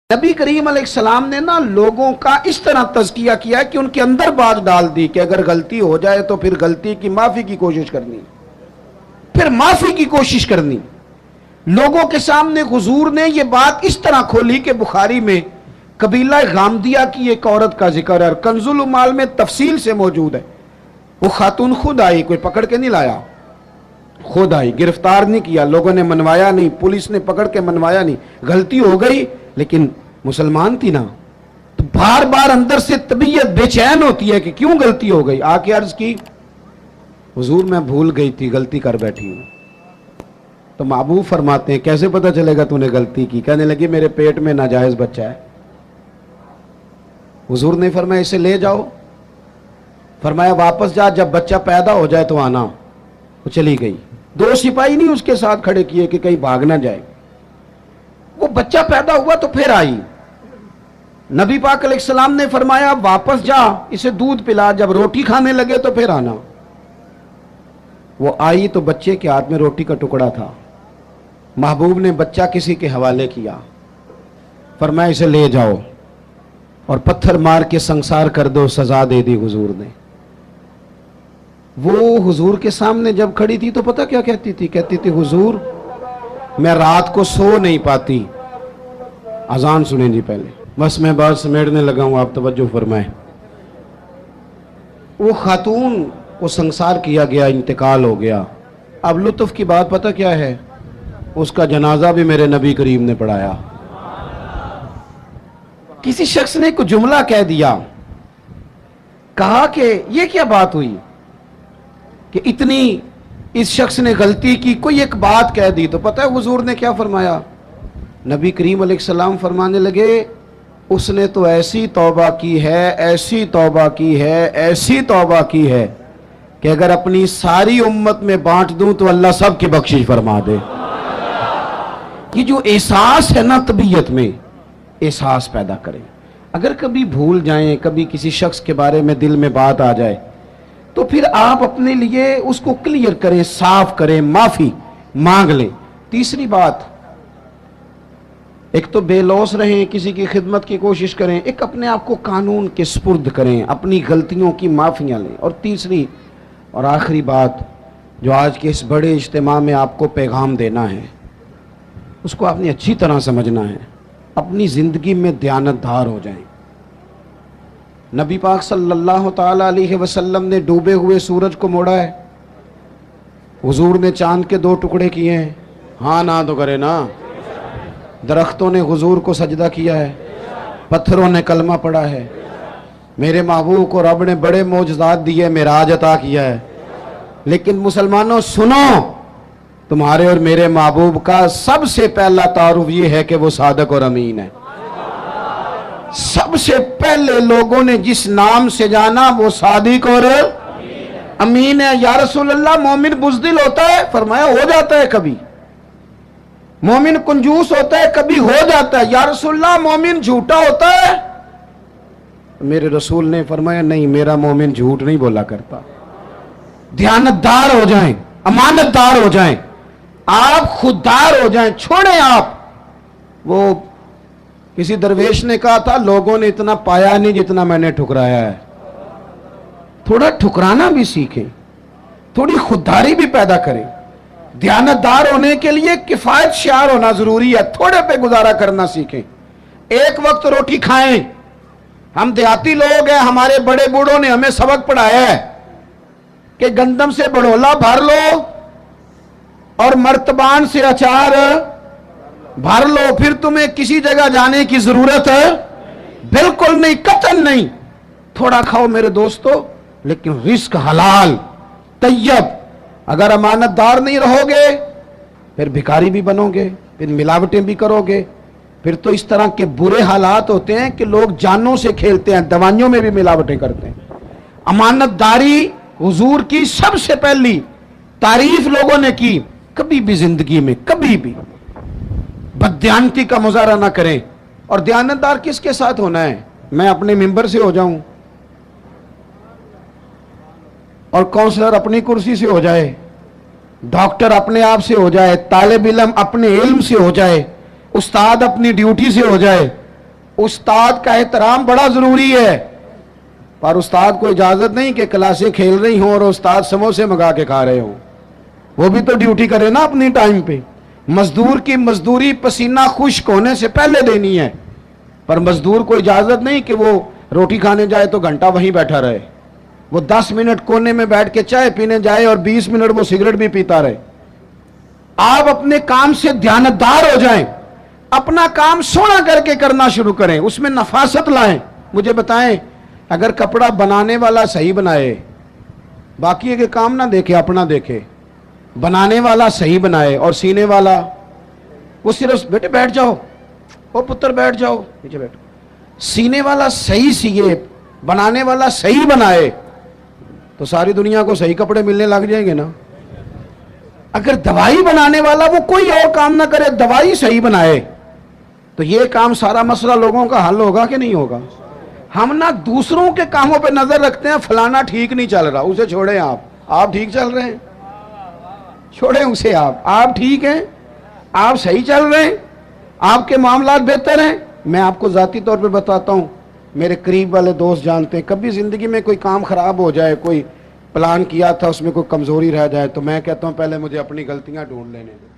نبی کریم علیہ السلام نے نا لوگوں کا اس طرح تزکیہ کیا کہ ان کے اندر بات ڈال دی کہ اگر غلطی ہو جائے تو پھر غلطی کی معافی کی کوشش کرنی، پھر معافی کی کوشش کرنی۔ لوگوں کے سامنے حضور نے یہ بات اس طرح کھولی کہ بخاری میں قبیلہ غامدیہ کی ایک عورت کا ذکر ہے اور کنز العمال میں تفصیل سے موجود ہے۔ وہ خاتون خود آئی، کوئی پکڑ کے نہیں لایا، خود آئی، گرفتار نہیں کیا، لوگوں نے منوایا نہیں، پولیس نے پکڑ کے منوایا نہیں، غلطی ہو گئی لیکن مسلمان تھی نا، تو بار بار اندر سے طبیعت بے چین ہوتی ہے کہ کیوں غلطی ہو گئی۔ آ کے عرض کی حضور میں بھول گئی تھی، غلطی کر بیٹھی ہوں۔ تو محبوب فرماتے ہیں کیسے پتہ چلے گا تو نے غلطی کی؟ کہنے لگی میرے پیٹ میں ناجائز بچہ ہے۔ حضور نے فرمایا اسے لے جاؤ، فرمایا واپس جا، جب بچہ پیدا ہو جائے تو آنا۔ وہ چلی گئی، دو سپاہی نہیں اس کے ساتھ کھڑے کیے کہ کہیں بھاگ نہ جائے۔ وہ بچہ پیدا ہوا تو پھر آئی، نبی پاک علیہ السلام نے فرمایا واپس جا، اسے دودھ پلا، جب روٹی کھانے لگے تو پھر آنا۔ وہ آئی تو بچے کے ہاتھ میں روٹی کا ٹکڑا تھا۔ محبوب نے بچہ کسی کے حوالے کیا، فرمایا اسے لے جاؤ اور پتھر مار کے سنسار کر دو، سزا دے دی حضور نے۔ وہ حضور کے سامنے جب کھڑی تھی تو پتہ کیا کہتی تھی؟ کہتی تھی حضور میں رات کو سو نہیں پاتی۔ اذان سنیں جی پہلے، بس میں بات سمیٹنے لگا ہوں، آپ توجہ فرمائیں۔ وہ خاتون کو سنسار کیا گیا، انتقال ہو گیا۔ اب لطف کی بات پتہ کیا ہے؟ اس کا جنازہ بھی میرے نبی کریم نے پڑھایا۔ کسی شخص نے کوئی جملہ کہہ دیا، کہا کہ یہ کیا بات ہوئی کہ اتنی اس شخص نے غلطی کی، کوئی ایک بات کہہ دی، تو پتہ ہے حضور نے کیا فرمایا؟ نبی کریم علیہ السلام فرمانے لگے اس نے تو ایسی توبہ کی ہے، ایسی توبہ کی ہے، ایسی توبہ کی ہے کہ اگر اپنی ساری امت میں بانٹ دوں تو اللہ سب کی بخشش فرما دے۔ یہ جو احساس ہے نا طبیعت میں، احساس پیدا کریں۔ اگر کبھی بھول جائیں، کبھی کسی شخص کے بارے میں دل میں بات آ جائے تو پھر آپ اپنے لیے اس کو کلیئر کریں، صاف کریں، معافی مانگ لیں۔ تیسری بات، ایک تو بے لوث رہیں، کسی کی خدمت کی کوشش کریں، ایک اپنے آپ کو قانون کے سپرد کریں، اپنی غلطیوں کی معافیاں لیں۔ اور تیسری اور آخری بات جو آج کے اس بڑے اجتماع میں آپ کو پیغام دینا ہے، اس کو آپ نے اچھی طرح سمجھنا ہے، اپنی زندگی میں دیانتدار ہو جائیں۔ نبی پاک صلی اللہ تعالی علیہ وسلم نے ڈوبے ہوئے سورج کو موڑا ہے، حضور نے چاند کے 2 ٹکڑے کیے ہیں، ہاں نہ تو کرے نا۔ درختوں نے حضور کو سجدہ کیا ہے، پتھروں نے کلمہ پڑھا ہے۔ میرے محبوب کو رب نے بڑے معجزات دیے، معراج عطا کیا ہے۔ لیکن مسلمانوں سنو، تمہارے اور میرے محبوب کا سب سے پہلا تعارف یہ ہے کہ وہ صادق اور امین ہے۔ سب سے پہلے لوگوں نے جس نام سے جانا وہ صادق اور امین ہے۔ یا رسول اللہ مومن بزدل ہوتا ہے؟ فرمایا ہو جاتا ہے کبھی۔ مومن کنجوس ہوتا ہے؟ کبھی ہو جاتا ہے۔ یا رسول اللہ مومن جھوٹا ہوتا ہے؟ میرے رسول نے فرمایا نہیں، میرا مومن جھوٹ نہیں بولا کرتا۔ دیانتدار ہو جائیں، امانت دار ہو جائیں، آپ خوددار ہو جائیں، چھوڑیں آپ۔ وہ کسی درویش نے کہا تھا لوگوں نے اتنا پایا نہیں جتنا میں نے ٹھکرایا ہے۔ تھوڑا ٹھکرانا بھی سیکھیں، تھوڑی خودداری بھی پیدا کریں۔ دیانتدار ہونے کے لیے کفایت شعار ہونا ضروری ہے، تھوڑے پہ گزارا کرنا سیکھیں۔ ایک وقت روٹی کھائیں۔ ہم دیہاتی لوگ ہیں، ہمارے بڑے بوڑھوں نے ہمیں سبق پڑھایا ہے کہ گندم سے بڑھولا بھر لو اور مرتبان سے اچار بھر لو، پھر تمہیں کسی جگہ جانے کی ضرورت ہے بالکل نہیں، قطعاً نہیں۔ تھوڑا کھاؤ میرے دوستو، لیکن رزق حلال طیب۔ اگر امانت دار نہیں رہو گے پھر بھکاری بھی بنو گے، پھر ملاوٹیں بھی کرو گے، پھر تو اس طرح کے برے حالات ہوتے ہیں کہ لوگ جانوں سے کھیلتے ہیں، دوائیوں میں بھی ملاوٹیں کرتے ہیں۔ امانت داری حضور کی سب سے پہلی تعریف لوگوں نے کی۔ کبھی بھی زندگی میں کبھی بھی بددیانتی کا مظاہرہ نہ کریں۔ اور دیانتدار کس کے ساتھ ہونا ہے؟ میں اپنے ممبر سے ہو جاؤں اور کونسلر اپنی کرسی سے ہو جائے، ڈاکٹر اپنے آپ سے ہو جائے، طالب علم اپنے علم سے ہو جائے، استاد اپنی ڈیوٹی سے ہو جائے، استاد کا احترام بڑا ضروری ہے، پر استاد کو اجازت نہیں کہ کلاسیں کھیل رہی ہوں اور استاد سموسے منگا کے کھا رہے ہوں، وہ بھی تو ڈیوٹی کرے نا اپنی ٹائم پہ۔ مزدور کی مزدوری پسینہ خشک ہونے سے پہلے دینی ہے، پر مزدور کو اجازت نہیں کہ وہ روٹی کھانے جائے تو گھنٹہ وہیں بیٹھا رہے، وہ 10 منٹ کونے میں بیٹھ کے چائے پینے جائے اور 20 منٹ وہ سگریٹ بھی پیتا رہے۔ آپ اپنے کام سے دیانتدار ہو جائیں، اپنا کام سونا کر کے کرنا شروع کریں، اس میں نفاست لائیں۔ مجھے بتائیں، اگر کپڑا بنانے والا صحیح بنائے، باقی کے کام نہ دیکھے اپنا دیکھے، بنانے والا صحیح بنائے اور سینے والا وہ صرف بیٹے بیٹھ جاؤ، او پتر بیٹھ جاؤ نیچے بیٹھو، سینے والا صحیح سیے، بنانے والا صحیح بنائے تو ساری دنیا کو صحیح کپڑے ملنے لگ جائیں گے نا۔ اگر دوائی بنانے والا وہ کوئی اور کام نہ کرے، دوائی صحیح بنائے تو یہ کام سارا مسئلہ لوگوں کا حل ہوگا کہ نہیں ہوگا؟ ہم نہ دوسروں کے کاموں پہ نظر رکھتے ہیں، فلانا ٹھیک نہیں چل رہا، اسے چھوڑیں، آپ ٹھیک چل رہے ہیں، چھوڑیں اسے، آپ ٹھیک ہیں، آپ صحیح چل رہے ہیں، آپ کے معاملات بہتر ہیں۔ میں آپ کو ذاتی طور پہ بتاتا ہوں، میرے قریب والے دوست جانتے ہیں، کبھی زندگی میں کوئی کام خراب ہو جائے، کوئی پلان کیا تھا اس میں کوئی کمزوری رہ جائے تو میں کہتا ہوں پہلے مجھے اپنی غلطیاں ڈھونڈ لینے دیں۔